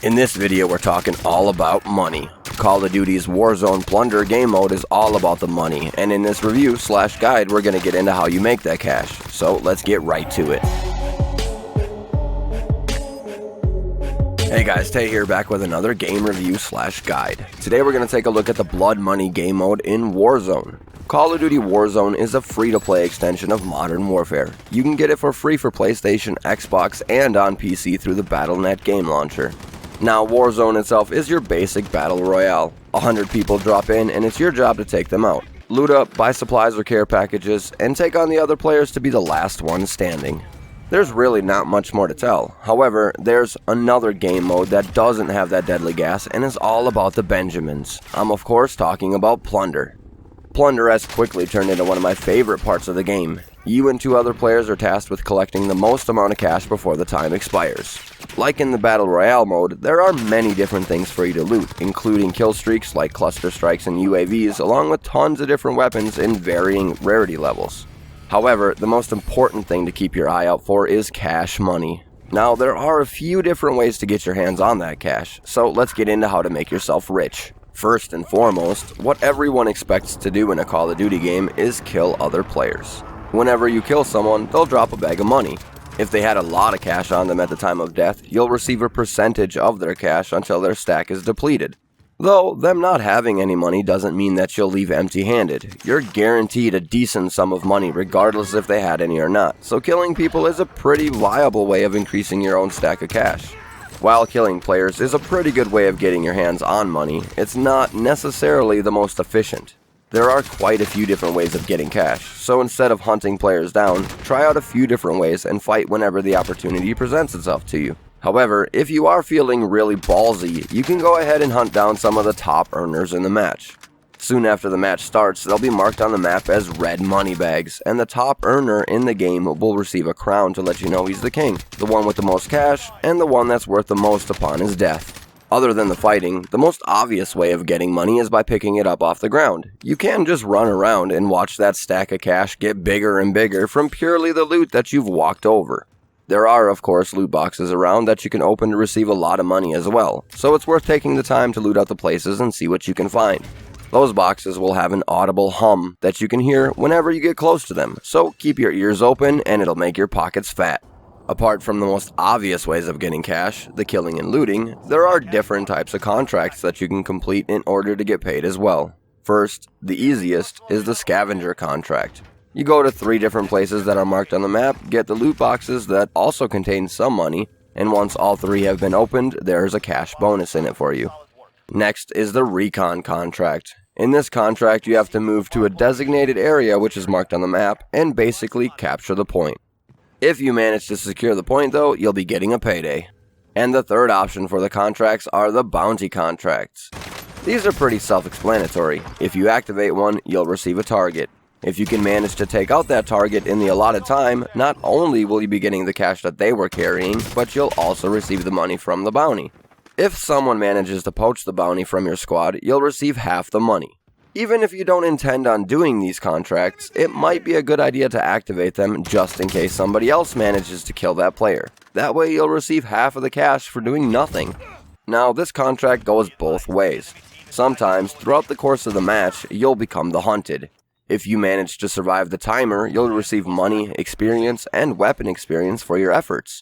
In this video, we're talking all about money. Call of Duty's Warzone Plunder game mode is all about the money, and in this review/guide, we're going to get into how you make that cash. So let's get right to it. Hey guys, Tay here, back with another game review/guide. Today we're going to take a look at the Blood Money game mode in Warzone. Call of Duty Warzone is a free-to-play extension of Modern Warfare. You can get it for free for PlayStation, Xbox, and on PC through the Battle.net game launcher. Now, Warzone itself is your basic battle royale. 100 people drop in, and it's your job to take them out. Loot up, buy supplies or care packages, and take on the other players to be the last one standing. There's really not much more to tell. However, there's another game mode that doesn't have that deadly gas and is all about the Benjamins. I'm of course talking about Plunder. Plunder has quickly turned into one of my favorite parts of the game. You and 2 other players are tasked with collecting the most amount of cash before the time expires. Like in the Battle Royale mode, there are many different things for you to loot, including kill streaks like cluster strikes and UAVs, along with tons of different weapons in varying rarity levels. However, the most important thing to keep your eye out for is cash money. Now, there are a few different ways to get your hands on that cash, so let's get into how to make yourself rich. First and foremost, what everyone expects to do in a Call of Duty game is kill other players. Whenever you kill someone, they'll drop a bag of money. If they had a lot of cash on them at the time of death, you'll receive a percentage of their cash until their stack is depleted. Though, them not having any money doesn't mean that you'll leave empty-handed. You're guaranteed a decent sum of money regardless if they had any or not, so killing people is a pretty viable way of increasing your own stack of cash. While killing players is a pretty good way of getting your hands on money, it's not necessarily the most efficient. There are quite a few different ways of getting cash, so instead of hunting players down, try out a few different ways and fight whenever the opportunity presents itself to you. However, if you are feeling really ballsy, you can go ahead and hunt down some of the top earners in the match. Soon after the match starts, they'll be marked on the map as red money bags, and the top earner in the game will receive a crown to let you know he's the king, the one with the most cash, and the one that's worth the most upon his death. Other than the fighting, the most obvious way of getting money is by picking it up off the ground. You can just run around and watch that stack of cash get bigger and bigger from purely the loot that you've walked over. There are, of course, loot boxes around that you can open to receive a lot of money as well, so it's worth taking the time to loot out the places and see what you can find. Those boxes will have an audible hum that you can hear whenever you get close to them, so keep your ears open and it'll make your pockets fat. Apart from the most obvious ways of getting cash, the killing and looting, there are different types of contracts that you can complete in order to get paid as well. First, the easiest, is the scavenger contract. You go to 3 different places that are marked on the map, get the loot boxes that also contain some money, and once all 3 have been opened, there's a cash bonus in it for you. Next is the recon contract. In this contract, you have to move to a designated area which is marked on the map and basically capture the point. If you manage to secure the point though, you'll be getting a payday. And the third option for the contracts are the bounty contracts. These are pretty self-explanatory. If you activate one, you'll receive a target. If you can manage to take out that target in the allotted time, not only will you be getting the cash that they were carrying, but you'll also receive the money from the bounty. If someone manages to poach the bounty from your squad, you'll receive half the money. Even if you don't intend on doing these contracts, it might be a good idea to activate them just in case somebody else manages to kill that player. That way you'll receive half of the cash for doing nothing. Now, this contract goes both ways. Sometimes, throughout the course of the match, you'll become the hunted. If you manage to survive the timer, you'll receive money, experience, and weapon experience for your efforts.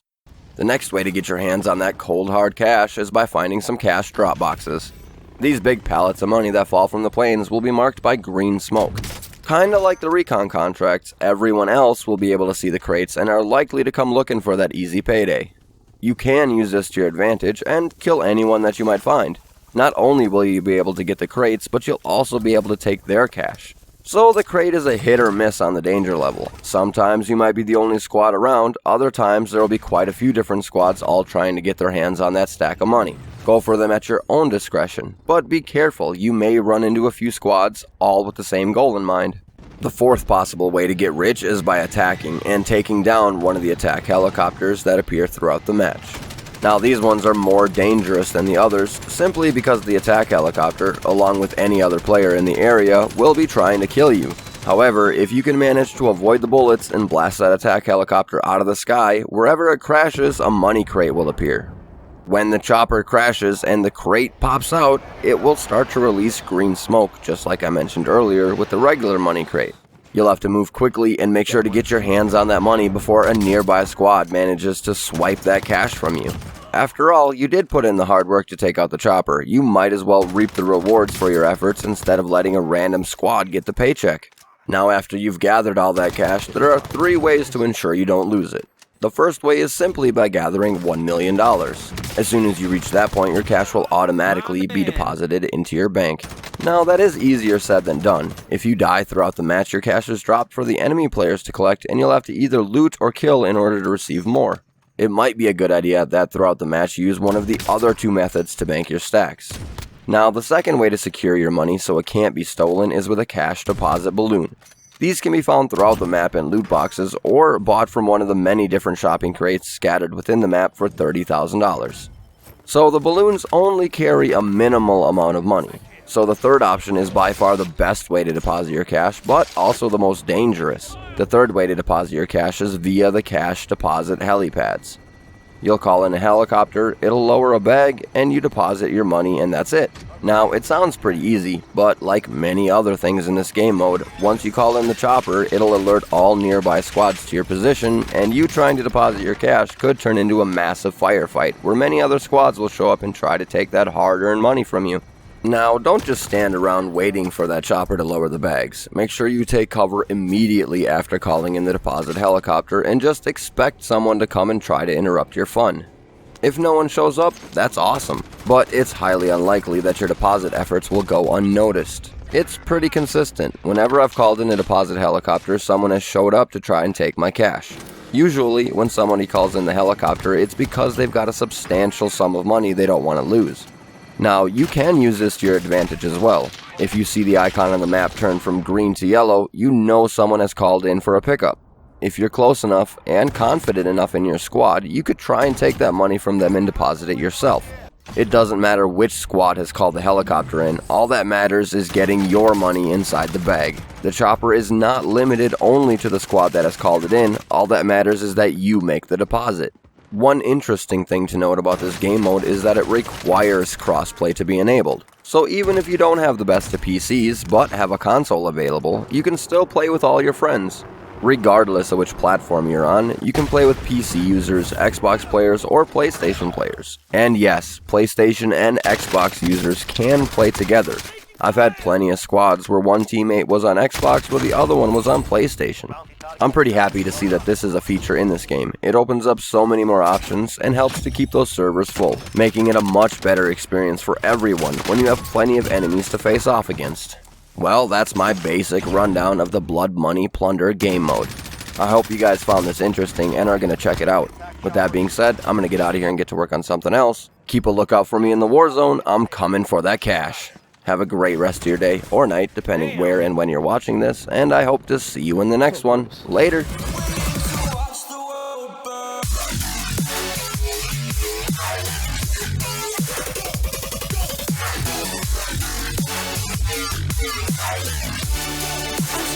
The next way to get your hands on that cold hard cash is by finding some cash drop boxes. These big pallets of money that fall from the planes will be marked by green smoke. Kinda like the recon contracts, everyone else will be able to see the crates and are likely to come looking for that easy payday. You can use this to your advantage and kill anyone that you might find. Not only will you be able to get the crates, but you'll also be able to take their cash. So the crate is a hit or miss on the danger level. Sometimes you might be the only squad around, other times there will be quite a few different squads all trying to get their hands on that stack of money. Go for them at your own discretion, but be careful, you may run into a few squads, all with the same goal in mind. The fourth possible way to get rich is by attacking and taking down one of the attack helicopters that appear throughout the match. Now, these ones are more dangerous than the others, simply because the attack helicopter, along with any other player in the area, will be trying to kill you. However, if you can manage to avoid the bullets and blast that attack helicopter out of the sky, wherever it crashes, a money crate will appear. When the chopper crashes and the crate pops out, it will start to release green smoke, just like I mentioned earlier with the regular money crate. You'll have to move quickly and make sure to get your hands on that money before a nearby squad manages to swipe that cash from you. After all, you did put in the hard work to take out the chopper. You might as well reap the rewards for your efforts instead of letting a random squad get the paycheck. Now, after you've gathered all that cash, there are 3 ways to ensure you don't lose it. The first way is simply by gathering $1 million. As soon as you reach that point, your cash will automatically be deposited into your bank. Now, that is easier said than done. If you die throughout the match, your cash is dropped for the enemy players to collect, and you'll have to either loot or kill in order to receive more. It might be a good idea that throughout the match you use one of the other 2 methods to bank your stacks. Now, the second way to secure your money so it can't be stolen is with a cash deposit balloon. These can be found throughout the map in loot boxes or bought from one of the many different shopping crates scattered within the map for $30,000. So the balloons only carry a minimal amount of money. So the third option is by far the best way to deposit your cash, but also the most dangerous. The third way to deposit your cash is via the cash deposit helipads. You'll call in a helicopter, it'll lower a bag, and you deposit your money, and that's it. Now, it sounds pretty easy, but like many other things in this game mode, once you call in the chopper, it'll alert all nearby squads to your position, and you trying to deposit your cash could turn into a massive firefight, where many other squads will show up and try to take that hard-earned money from you. Now, don't just stand around waiting for that chopper to lower the bags. Make sure you take cover immediately after calling in the deposit helicopter and just expect someone to come and try to interrupt your fun. If no one shows up, that's awesome, but it's highly unlikely that your deposit efforts will go unnoticed. It's pretty consistent. Whenever I've called in a deposit helicopter, someone has showed up to try and take my cash. Usually, when somebody calls in the helicopter, it's because they've got a substantial sum of money they don't want to lose. Now, you can use this to your advantage as well. If you see the icon on the map turn from green to yellow, you know someone has called in for a pickup. If you're close enough and confident enough in your squad, you could try and take that money from them and deposit it yourself. It doesn't matter which squad has called the helicopter in, all that matters is getting your money inside the bag. The chopper is not limited only to the squad that has called it in, all that matters is that you make the deposit. One interesting thing to note about this game mode is that it requires crossplay to be enabled. So even if you don't have the best of PCs, but have a console available, you can still play with all your friends. Regardless of which platform you're on, you can play with PC users, Xbox players, or PlayStation players. And yes, PlayStation and Xbox users can play together. I've had plenty of squads where one teammate was on Xbox while the other one was on PlayStation. I'm pretty happy to see that this is a feature in this game. It opens up so many more options and helps to keep those servers full, making it a much better experience for everyone when you have plenty of enemies to face off against. Well, that's my basic rundown of the Blood Money Plunder game mode. I hope you guys found this interesting and are going to check it out. With that being said, I'm going to get out of here and get to work on something else. Keep a lookout for me in the Warzone. I'm coming for that cash. Have a great rest of your day or night, depending where and when you're watching this, and I hope to see you in the next one. Later. I'm